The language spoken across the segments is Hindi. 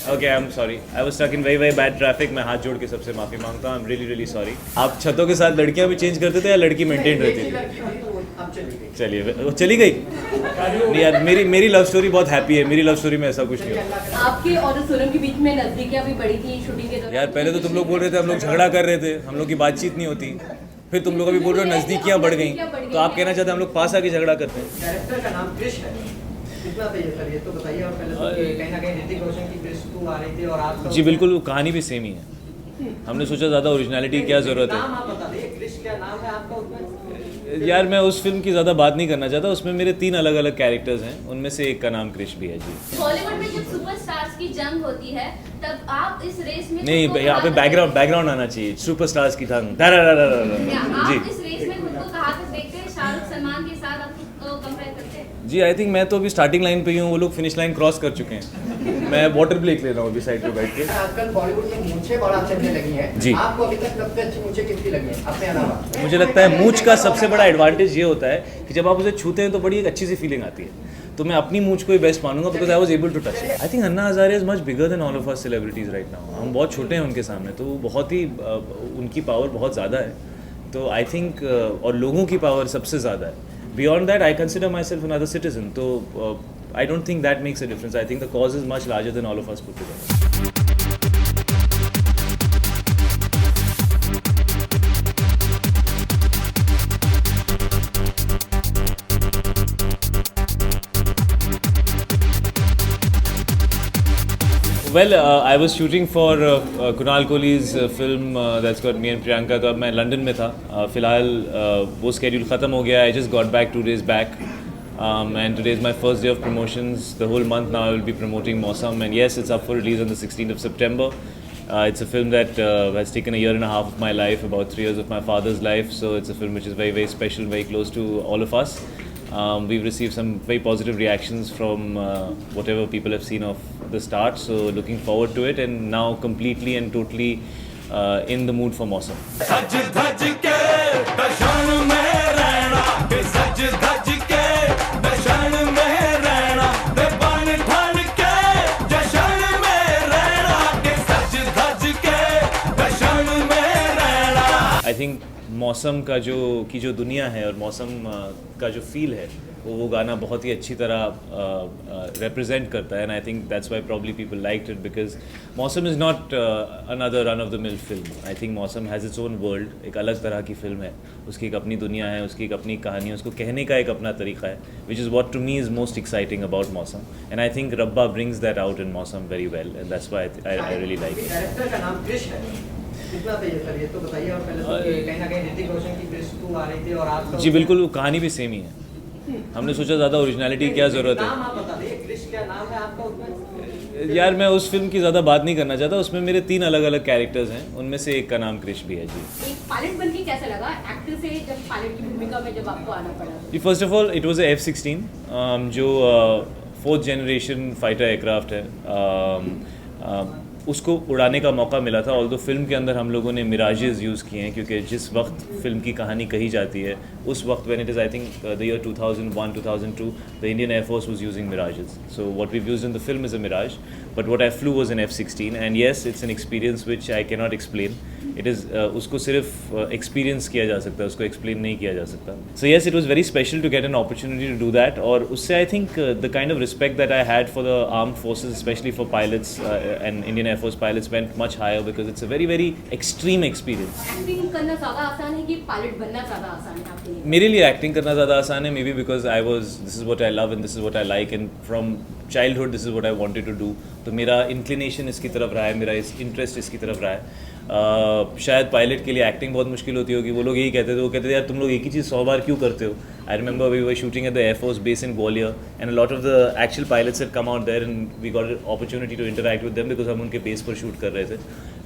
Okay I am sorry, I was stuck in very very bad traffic. मैं हाथ जोड़ के सबसे माफ़ी मांगता हूँ, I am really really sorry. आप छतों के साथ लड़कियाँ भी चेंज करते थे या लड़की मेंटेन रहती थी? चलिए वो चली गई। नहीं यार, मेरी लव स्टोरी बहुत हैप्पी है, मेरी लव स्टोरी में ऐसा कुछ नहीं होता। आपके और सोनम के बीच में नजदीकियां भी बढ़ी थी शूटिंग के दौरान। यार पहले तो तुम लोग बोल रहे थे हम लोग झगड़ा कर रहे थे, हम लोग की बातचीत नहीं होती, फिर तुम लोग अभी बोल रहे हो नज़दीकियाँ बढ़ गई, तो आप कहना चाहते हैं हम लोग पास आके झगड़ा करते हैं? कैरेक्टर का नाम क्रिश है, कितना सही है सर ये तो बताइए। और पहले तो कि कहीं ना कहीं ऋतिक रोशन की क्रिश 2 आ रही थी और आपका जी बिल्कुल, वो कहानी भी सेम ही है। हमने सोचा ज़्यादा ओरिजिनलिटी की क्या ज़रूरत नाम है। आप बता दीजिए, क्रिश क्या नाम है आपका उसमें? यार मैं उस फिल्म की ज़्यादा बात नहीं करना चाहता, उसमें मेरे 3 अलग अलग कैरेक्टर्स हैं, उनमें से एक का नाम क्रिश भी है जी। बॉलीवुड में जब सुपरस्टार्स की जंग होती है तब आप इस रेस में नहीं, खुद को यहाँ पे कहाँ तक बैकग्राउंड आना चाहिए, सुपरस्टार्स की थंग देखते हैं? जी। आप इस रेस में खुद को कहाँ तक देखते हैं? शाहरुख सलमान के साथ आप खुद को कंपेयर करते हैं? जी आई थिंक मैं तो अभी स्टार्टिंग लाइन पे ही हूँ, वो लोग फिनिश लाइन क्रॉस कर चुके हैं। मैं वाटर ब्रेक ले रहा हूँ अभी साइड पे बैठ के। आजकल बॉलीवुड में मूंछें बड़ा चलने लगी हैं जी। आपको अभी तक सबसे अच्छी मूंछें किसकी लगी हैं अपने अलावा? मुझे लगता है मूंछ का सबसे बड़ा एडवांटेज ये होता है कि जब आप उसे छूते हैं तो बड़ी एक अच्छी सी फीलिंग आती है। तो मैं अपनी मूंछ को ही बेस्ट मानूंगा because I was able to touch it. I think Anna Hazare is much bigger than all of us celebrities right now. हम बहुत छोटे हैं उनके सामने, तो वो बहुत ही उनकी पावर बहुत ज़्यादा है। तो आई थिंक और लोगों की पावर सबसे ज़्यादा है। Beyond that I consider my self another citizen, तो I don't think that makes a difference. I think the cause is much larger than all of us put together. Well, I was shooting for Kunal Kohli's film that's got me and Priyanka. तो अब मैं लंदन में था। फिलहाल वो schedule ख़त्म हो गया। I just got back 2 days back, and today is my first day of promotions. The whole month now I will be promoting Mausam, and yes, it's up for release on the 16th of September. It's a film that has taken a year and a half of my life, about 3 years of my father's life. So it's a film which is very very special, very close to all of us. We've received some very positive reactions from whatever people have seen of the start, so looking forward to it, and now completely and totally in the mood for Mausam. सज धज के दर्शन में रहना, के सज धज के दर्शन में रहना, ते बन ठन के जशन में रहना, के सज धज के दर्शन में रहना। I think मौसम का जो दुनिया है और मौसम का जो फील है वो गाना बहुत ही अच्छी तरह रिप्रेजेंट करता है, and I think that's why probably people liked it because Mausam is not another run of the mill film. I think Mausam has its own world, एक अलग तरह की फिल्म है, उसकी एक अपनी दुनिया है, उसकी एक अपनी कहानी है, उसको कहने का एक अपना तरीका है, which is what to me is most exciting about Mausam, and I think रब्बा brings that out in Mausam very well, and that's why I really like it. Character का नाम क्रिश है, कितना सही है सर ये तो बताइए। और पहले तो कि कहीं ना कहीं ऋतिक रोशन की क्रिश 2 आ रही थी और आपका जी बिल्कुल, वो कहानी भी सेम ही है। हमने सोचा ज़्यादा ओरिजिनलिटी की क्या ज़रूरत है। नाम आप बता दीजिए, क्रिश क्या नाम है आपका उसमें? यार मैं उस फिल्म की ज़्यादा बात नहीं करना चाहता, उसमें मेरे 3 अलग अलग कैरेक्टर्स हैं, उनमें से एक का नाम क्रिश भी है जी। एक पायलट बन के कैसा लगा एक्टर से, जब पायलट की भूमिका में जब आपको आना पड़ा? जी first of all it was a F-16 जो 4th जनरेशन फाइटर एयरक्राफ्ट है। उसको उड़ाने का मौका मिला था, ऑल्दो फिल्म के अंदर हम लोगों ने मिराजेस यूज़ किए हैं, क्योंकि जिस वक्त फिल्म की कहानी कही जाती है उस वक्त when it is I think the year 2001 2002 the Indian air force was using mirages, so what we used in the film is a mirage, but what I flew was an F-16, and yes it's an experience which I can not explain. It is उसको सिर्फ एक्सपीरियंस किया जा सकता है, उसको एक्सप्लेन नहीं किया जा सकता। So yes it was very special to get an opportunity to do that, और उससे I think the kind of respect that I had for the armed forces specially for pilots and Indian air force pilots went much higher because it's a very very extreme experience. Acting करना ज़्यादा आसान है कि पायलट बनना ज़्यादा आसान है आपके लिए? मेरे लिए एक्टिंग करना ज़्यादा आसान है, maybe because this is what I love and this is what I like, and from childhood this is what I wanted to do. तो मेरा इंक्लिनेशन इसकी तरफ रहा है, मेरा इंटरेस्ट इसकी तरफ रहा है। शायद पायलट के लिए एक्टिंग बहुत मुश्किल होती होगी, वो लोग यही कहते थे, वो कहते थे यार तुम लोग एक ही चीज़ 100 बार क्यों करते हो। I remember we were shooting at the air force base in Gwalior, and a lot of the actual pilots had come out there, and we got opportunity to interact with them because हम उनके बेस पर शूट कर रहे थे,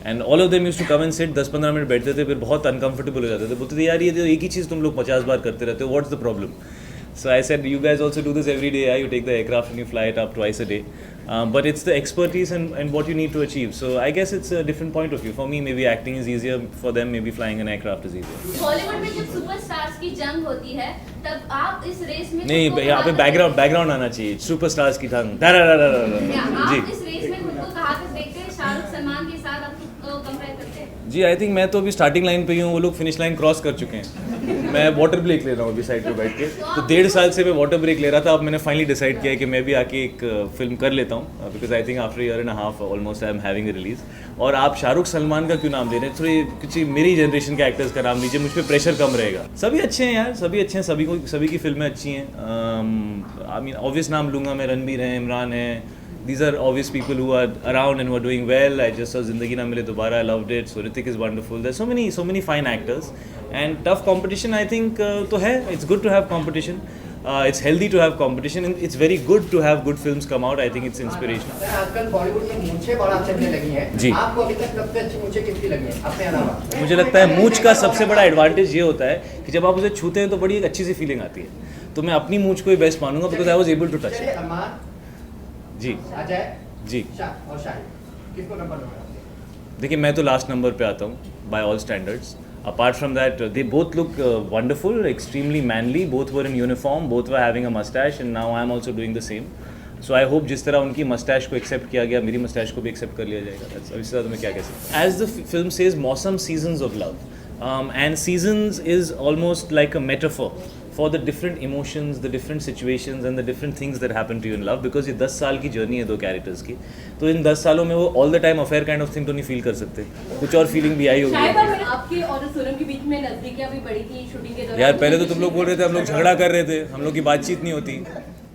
and all of them used to come and sit. 10-15 minute बैठते थे, फिर बहुत अनकंफर्टेबल हो जाते थे, बोलते थे यार ये तो एक ही चीज़ तुम लोग 50 बार करते रहते हो, what's the problem. So I said, you guys also do this every day. You take the aircraft and you fly it up twice a day. But it's the expertise and what you need to achieve. So I guess it's a different point of view. For me, maybe acting is easier. For them, maybe flying an aircraft is easier. Bollywood में जब सुपरस्टार्स की जंग होती है तब आप इस रेस में नहीं, खुद को यहाँ पे कहाँ तक बैकग्राउंड आना चाहिए, सुपरस्टार्स की थंग देखते हैं? आप जी। इस रेस में खुद को कहाँ तक सलमान के साथ आपको कंपेयर करते हैं? जी आई थिंक मैं तो अभी स्टार्टिंग लाइन पे ही हूँ, वो लोग फिनिश लाइन क्रॉस कर चुके हैं। मैं वाटर ब्रेक ले रहा हूँ अभी साइड पे बैठ के, तो 1.5 साल से मैं वाटर ब्रेक ले रहा था। अब मैंने फाइनली डिसाइड किया है कि मैं भी आके एक फिल्म कर लेता हूँ, because I think after year and half almost I am having a release. और आप शाहरुख सलमान का क्यों नाम दे रहे हैं? थोड़ी कुछ मेरी जनरेशन के एक्टर्स का नाम लीजिए, मुझ पर प्रेशर कम रहेगा। सभी अच्छे हैं यार, सभी अच्छे हैं, सभी की फिल्में अच्छी हैं। आई मीन ऑब्वियस नाम लूँगा मैं, रणबीर हैं, इमरान हैं, these are obvious people who are around and who are doing well. I just saw Zindagi Na Mile Dobara, I loved it. So Hrithik is wonderful. There's so many fine actors and tough competition. I think तो है. It's good to have competition. It's healthy to have competition and it's very good to have good films come out. I think it's inspirational. Sir आजकल बॉलीवुड में मूंछें बड़ा चलने लगी हैं। जी। आपको अभी तक सबसे अच्छी मूंछें किसकी लगी हैं अपने अलावा? मुझे लगता है मूंछ का सबसे बड़ा एडवांटेज ये होता है कि जब आप उसे छूते हैं तो बड़ी एक अच्छी सी फीलिंग आती है। तो मैं अपनी मूंछ को ही बेस्ट मानूंगा because I was able to touch चलिए अरमान, जी अजय, जी। शाह और शाहिद, किसको नंबर दोगे आप? देखिए मैं तो लास्ट नंबर पे आता हूँ by all standards. Apart from that they both look wonderful, extremely manly, both were in uniform, both were having a moustache and now I am also doing the same. So I hope जिस तरह उनकी मस्टैश को एक्सेप्ट किया गया, मेरी मस्टैश को भी एक्सेप्ट कर लिया जाएगा। अब इससे ज़्यादा मैं क्या कह सकता हूँ। एज द फिल्म सेज, मौसम seasons of love, and seasons is almost like a metaphor for the different emotions, the different situations and the different things that happen to you in love, because ये 10 साल की जर्नी है दो कैरेक्टर्स की। तो इन 10 सालों में वो all the time affair kind of thing तो नहीं फील कर सकते, कुछ और फीलिंग भी आई होगी। शायद और आपके और सोनम के बीच में नजदीकियां भी बढ़ी थी शूटिंग के दौरान। यार पहले तो तुम लोग बोल रहे थे हम लोग झगड़ा कर रहे थे, हम लोग की बातचीत नहीं होती,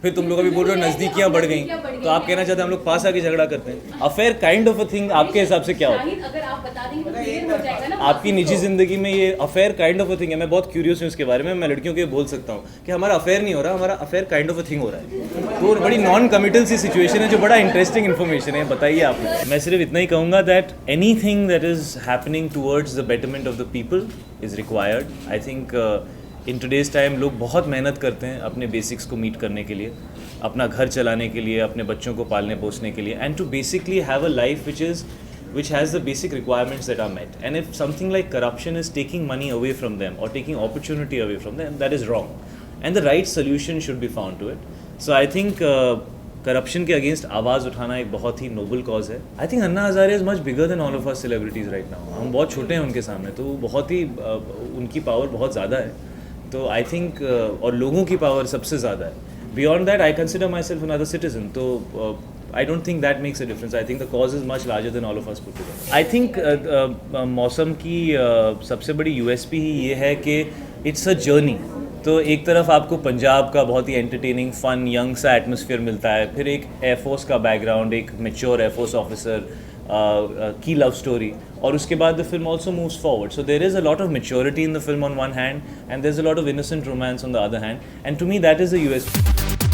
फिर तुम लोग अभी बोल रहे हो नज़दीकियाँ बढ़ गई, तो आप कहना चाहते हैं हम लोग पास आके झगड़ा करते हैं। Affair kind of a thing आपके हिसाब से क्या होता है? शाहिद, अगर आप बता देंगे तो क्लियर हो जाएगा ना आपकी निजी जिंदगी में ये affair kind of a thing है। मैं बहुत क्यूरियस हूँ इसके बारे में। मैं लड़कियों को ये बोल सकता हूँ कि हमारा अफेयर नहीं हो रहा, हमारा affair kind of a thing हो रहा है। तो बड़ी नॉन कमिटल सी सिचुएशन है जो बड़ा इंटरेस्टिंग इन्फॉर्मेशन है। बताइए आप। मैं सिर्फ इतना ही कहूँगा that any thing that is happening towards the betterment of the people is required. I think in today's time लोग बहुत मेहनत करते हैं अपने बेसिक्स को मीट करने के लिए, अपना घर चलाने के लिए, अपने बच्चों को पालने पोसने के लिए, and to basically have a life which has the basic requirements that are met. And if something like corruption is taking money away from them or taking opportunity away from them, that is wrong. And the right solution should be found to it. So I think corruption के अगेंस्ट आवाज़ उठाना एक बहुत ही नोबल कॉज है। आई think Anna Hazare is much bigger than all of us celebrities right now. हम बहुत छोटे हैं उनके सामने, तो बहुत ही उनकी पावर बहुत ज़्यादा है। तो आई थिंक और लोगों की पावर सबसे ज़्यादा है। Beyond that I consider my self another citizen. तो I don't think that makes a difference. I think the cause is much larger than all of us put together. I think मौसम की सबसे बड़ी USP ही ये है कि it's a journey. तो एक तरफ आपको पंजाब का बहुत ही एंटरटेनिंग फन यंग सा एटमॉस्फेयर मिलता है, फिर एक एयरफोर्स का बैकग्राउंड, एक मैच्योर एयरफोर्स ऑफिसर की लव स्टोरी, और उसके बाद the film also moves forward. So there is a lot of maturity in the film on one hand and there is a lot of innocent romance on the other hand, and to me that is the USP.